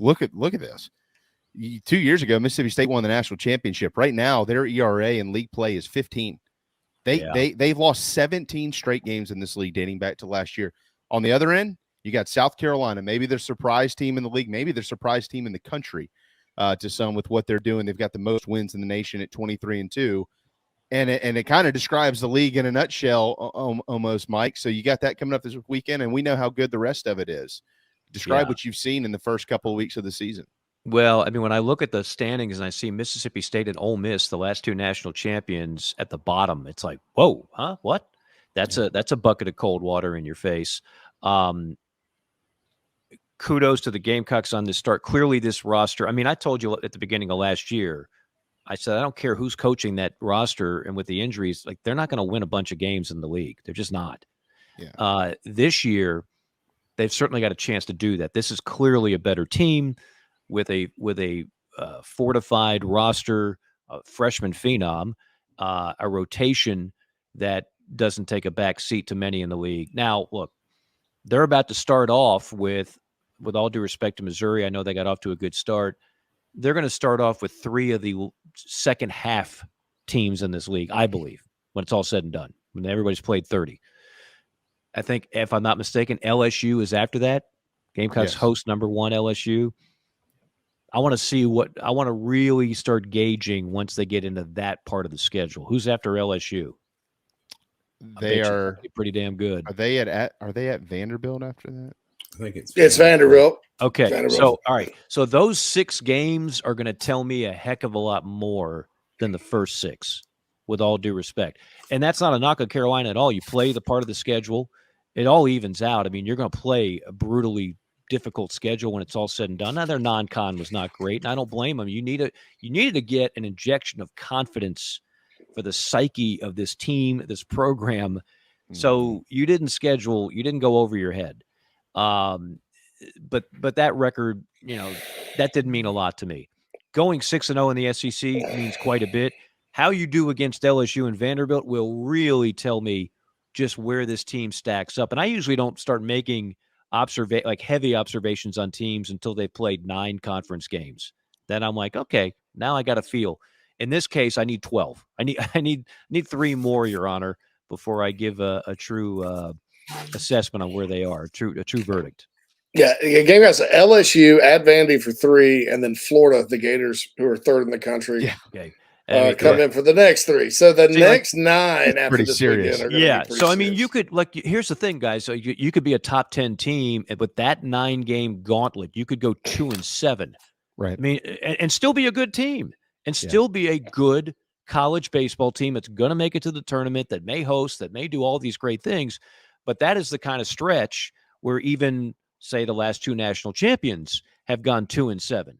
look at this. 2 years ago, Mississippi State won the national championship. Right now, their ERA in league play is 15. They've lost 17 straight games in this league dating back to last year. On the other end, you got South Carolina, maybe their surprise team in the league, maybe their surprise team in the country to some with what they're doing. They've got the most wins in the nation at 23-2. And it kind of describes the league in a nutshell almost, Mike. So you got that coming up this weekend, and we know how good the rest of it is. Describe what you've seen in the first couple of weeks of the season. Well, I mean, when I look at the standings and I see Mississippi State and Ole Miss, the last two national champions, at the bottom, it's like, whoa, huh? What? That's a bucket of cold water in your face. Kudos to the Gamecocks on this start. Clearly, this roster, I mean, I told you at the beginning of last year, I said, I don't care who's coaching that roster, and with the injuries, like, they're not going to win a bunch of games in the league. They're just not. Yeah. This year, they've certainly got a chance to do that. This is clearly a better team with a fortified roster, a freshman phenom, a rotation that doesn't take a back seat to many in the league. Now, look, they're about to start off with all due respect to Missouri, I know they got off to a good start. They're going to start off with three of the second half teams in this league, I believe, when it's all said and done, when everybody's played 30. I think, if I'm not mistaken, LSU is after that. Gamecocks host number 1 LSU. I want to really start gauging once they get into that part of the schedule. Who's after LSU? They are pretty damn good. Are they at Vanderbilt after that? I think it's Vanderbilt. Okay. Vanderbilt. So, all right. So those 6 games are going to tell me a heck of a lot more than the first 6, with all due respect. And that's not a knock on Carolina at all. You play the part of the schedule. It all evens out. I mean, you're going to play a brutally difficult schedule when it's all said and done. Now, their non-con was not great, and I don't blame them. You needed to get an injection of confidence for the psyche of this team, this program. So you didn't go over your head. But that record, that didn't mean a lot to me. Going 6-0 in the SEC means quite a bit. How you do against LSU and Vanderbilt will really tell me just where this team stacks up. And I usually don't start making heavy observations on teams until they've played 9 conference games. Then I'm like, okay, now I got a feel. In this case, I need 12. I need 3 more, Your Honor, before I give a true assessment on where they are, a true verdict. Yeah, Gamecocks LSU at Vandy for 3, and then Florida, the Gators, who are 3rd in the country. Yeah, okay. Come in for the next 3. So the next 9 after this serious. weekend are going to be so, I mean, you could, here's the thing, guys. So you could be a top 10 team, but that 9-game gauntlet, you could go 2-7. Right. I mean, and still be a good team, and still be a good college baseball team that's going to make it to the tournament, that may host, that may do all these great things. But that is the kind of stretch where even, say, the last 2 national champions have gone 2-7.